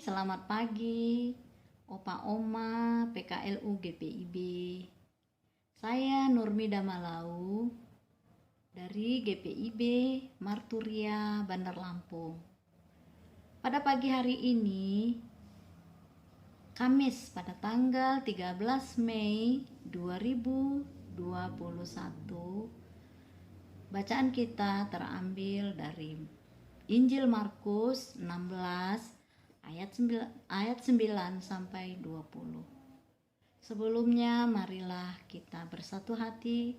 selamat pagi, Opa Oma PKLU GPIB. Saya Nurmida Malau dari GPIB Marturia, Bandar Lampung. Pada pagi hari ini, Kamis pada tanggal 13 Mei 2021, bacaan kita terambil dari Injil Markus 16 ayat 9 sampai 20. Sebelumnya marilah kita bersatu hati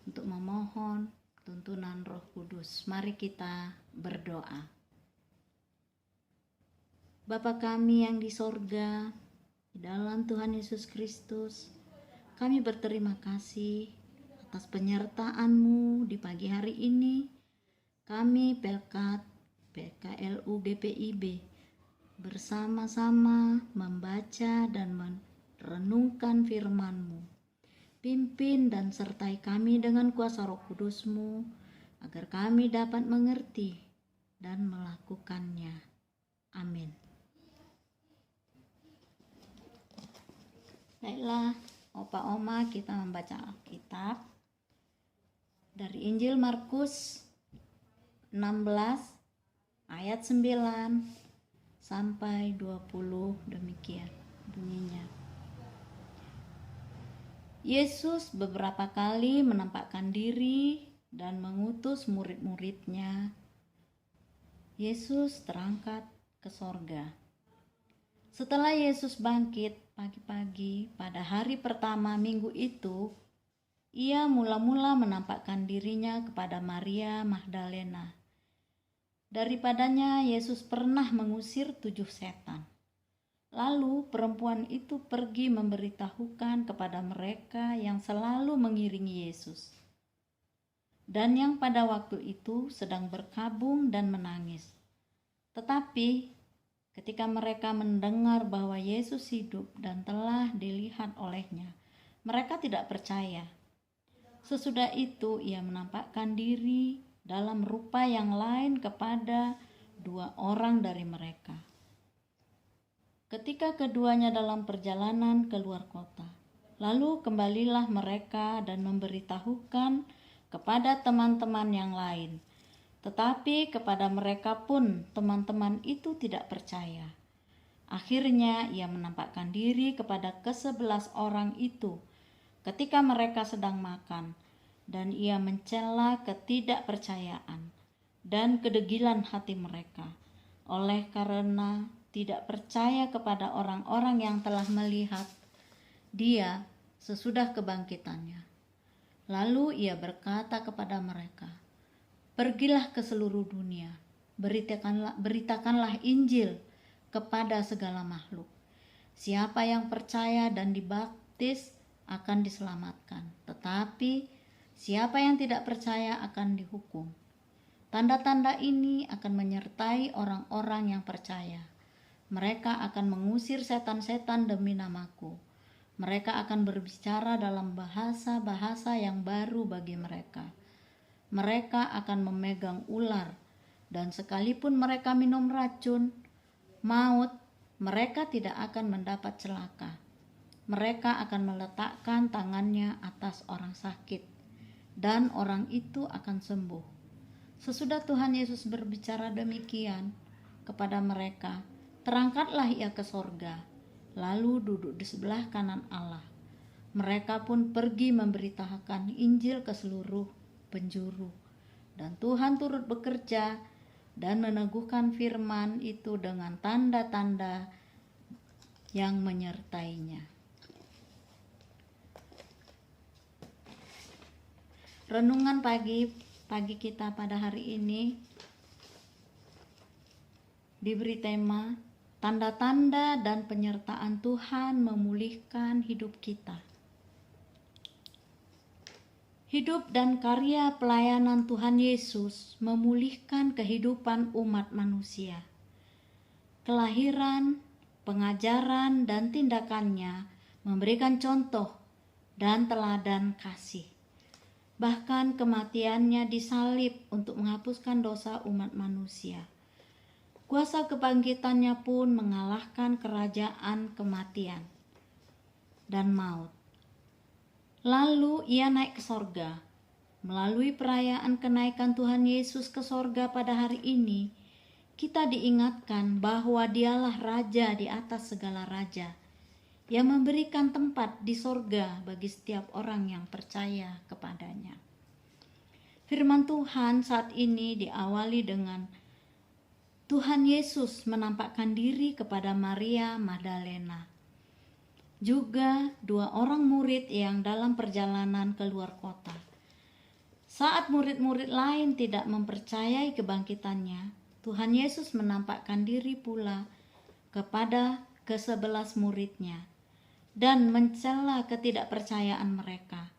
untuk memohon tuntunan Roh Kudus. Mari kita berdoa. Bapa kami yang di sorga, di dalam Tuhan Yesus Kristus, kami berterima kasih atas penyertaan-Mu di pagi hari ini. Kami Pelkat PKLU GPIB bersama-sama membaca dan merenungkan firman-Mu. Pimpin dan sertai kami dengan kuasa Roh Kudus-Mu, agar kami dapat mengerti dan melakukannya. Amin. Baiklah, Opa Oma, kita membaca Alkitab dari Injil Markus 16 ayat 9 sampai 20, demikian bunyinya. Yesus beberapa kali menampakkan diri dan mengutus murid-muridnya. Yesus terangkat ke sorga. Setelah Yesus bangkit pagi-pagi pada hari pertama minggu itu, ia mula-mula menampakkan dirinya kepada Maria Magdalena. Daripadanya Yesus pernah mengusir 7 setan. Lalu perempuan itu pergi memberitahukan kepada mereka yang selalu mengiringi Yesus, dan yang pada waktu itu sedang berkabung dan menangis. Tetapi ketika mereka mendengar bahwa Yesus hidup dan telah dilihat olehnya, mereka tidak percaya. Sesudah itu ia menampakkan diri dalam rupa yang lain kepada 2 orang dari mereka. Ketika keduanya dalam perjalanan keluar kota, lalu kembalilah mereka dan memberitahukan kepada teman-teman yang lain. Tetapi kepada mereka pun teman-teman itu tidak percaya. Akhirnya ia menampakkan diri kepada ke-11 orang itu ketika mereka sedang makan, dan ia mencela ketidakpercayaan dan kedegilan hati mereka, oleh karena tidak percaya kepada orang-orang yang telah melihat dia sesudah kebangkitannya. Lalu ia berkata kepada mereka, "Pergilah ke seluruh dunia, beritakanlah Injil kepada segala makhluk. Siapa yang percaya dan dibaptis akan diselamatkan, tetapi siapa yang tidak percaya akan dihukum. Tanda-tanda ini akan menyertai orang-orang yang percaya. Mereka akan mengusir setan-setan demi namaku. Mereka akan berbicara dalam bahasa-bahasa yang baru bagi mereka. Mereka akan memegang ular, dan sekalipun mereka minum racun maut, mereka tidak akan mendapat celaka. Mereka akan meletakkan tangannya atas orang sakit, dan orang itu akan sembuh." Sesudah Tuhan Yesus berbicara demikian kepada mereka, terangkatlah ia ke sorga, lalu duduk di sebelah kanan Allah. Mereka pun pergi memberitakan Injil ke seluruh penjuru, dan Tuhan turut bekerja dan meneguhkan firman itu dengan tanda-tanda yang menyertainya. Renungan pagi kita pada hari ini diberi tema tanda-tanda dan penyertaan Tuhan memulihkan hidup kita. Hidup dan karya pelayanan Tuhan Yesus memulihkan kehidupan umat manusia. Kelahiran, pengajaran, dan tindakannya memberikan contoh dan teladan kasih. Bahkan kematiannya disalib untuk menghapuskan dosa umat manusia. Kuasa kebangkitannya pun mengalahkan kerajaan kematian dan maut. Lalu ia naik ke sorga. Melalui perayaan kenaikan Tuhan Yesus ke sorga pada hari ini, kita diingatkan bahwa dialah Raja di atas segala raja, yang memberikan tempat di sorga bagi setiap orang yang percaya kepadanya. Firman Tuhan saat ini diawali dengan Tuhan Yesus menampakkan diri kepada Maria Magdalena, juga dua orang murid yang dalam perjalanan keluar kota. Saat murid-murid lain tidak mempercayai kebangkitannya, Tuhan Yesus menampakkan diri pula kepada ke-11 muridnya dan mencela ketidakpercayaan mereka.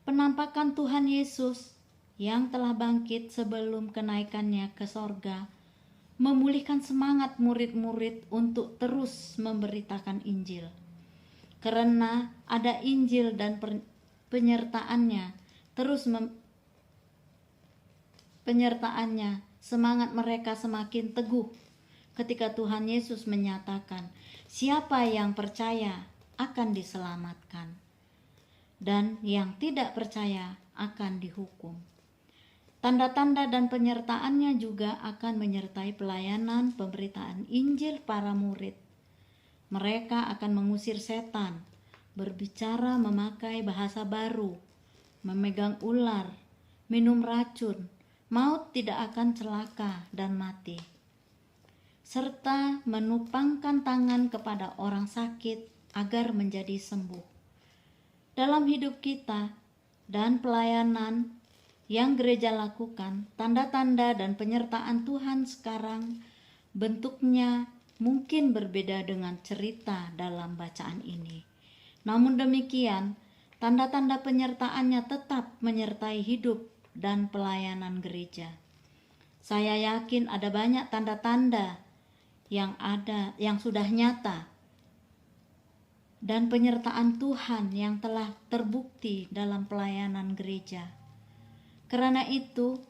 Penampakan Tuhan Yesus yang telah bangkit sebelum kenaikannya ke sorga memulihkan semangat murid-murid untuk terus memberitakan Injil. Karena ada Injil dan penyertaannya, semangat mereka semakin teguh ketika Tuhan Yesus menyatakan, siapa yang percaya akan diselamatkan, dan yang tidak percaya akan dihukum. Tanda-tanda dan penyertaannya juga akan menyertai pelayanan pemberitaan Injil para murid. Mereka akan mengusir setan, berbicara memakai bahasa baru, memegang ular, minum racun, maut tidak akan celaka dan mati, serta menupangkan tangan kepada orang sakit agar menjadi sembuh. Dalam hidup kita dan pelayanan yang gereja lakukan, tanda-tanda dan penyertaan Tuhan sekarang bentuknya mungkin berbeda dengan cerita dalam bacaan ini. Namun demikian, tanda-tanda penyertaannya tetap menyertai hidup dan pelayanan gereja. Saya yakin ada banyak tanda-tanda yang sudah nyata dan penyertaan Tuhan yang telah terbukti dalam pelayanan gereja. Karena itu,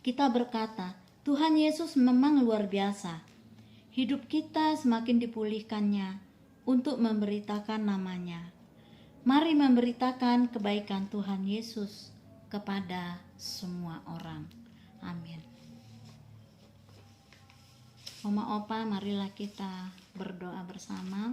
kita berkata, Tuhan Yesus memang luar biasa. Hidup kita semakin dipulihkannya untuk memberitakan namanya. Mari memberitakan kebaikan Tuhan Yesus kepada semua orang. Amin. Oma Opa, marilah kita berdoa bersama.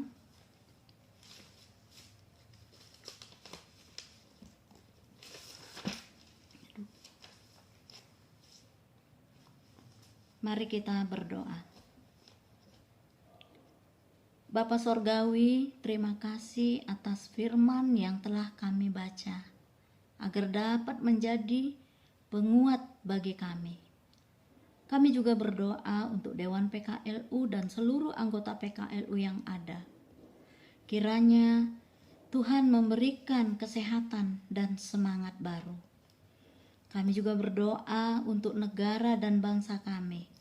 Mari kita berdoa. Bapa Sorgawi, terima kasih atas firman yang telah kami baca, agar dapat menjadi penguat bagi kami. Kami juga berdoa untuk Dewan PKLU dan seluruh anggota PKLU yang ada. Kiranya Tuhan memberikan kesehatan dan semangat baru. Kami juga berdoa untuk negara dan bangsa kami,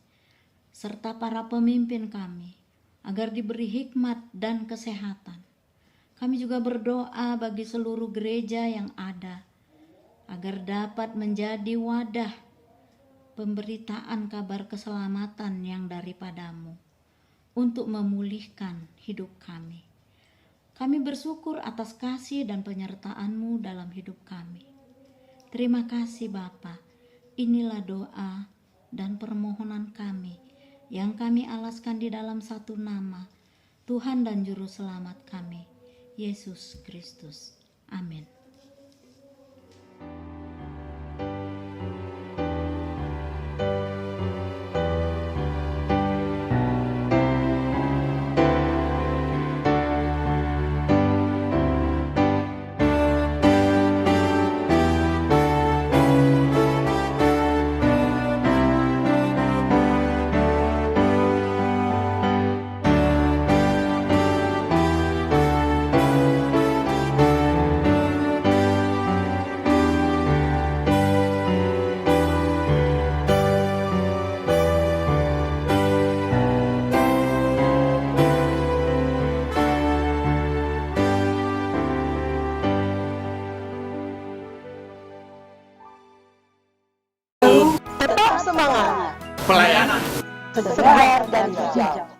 serta para pemimpin kami, agar diberi hikmat dan kesehatan. Kami juga berdoa bagi seluruh gereja yang ada, agar dapat menjadi wadah pemberitaan kabar keselamatan yang daripadamu, untuk memulihkan hidup kami. Kami bersyukur atas kasih dan penyertaan-Mu dalam hidup kami. Terima kasih Bapa. Inilah doa dan permohonan kami yang kami alaskan di dalam satu nama, Tuhan dan Juru Selamat kami, Yesus Kristus. Amin. Tetap semangat! pelayanan segar dan hijau.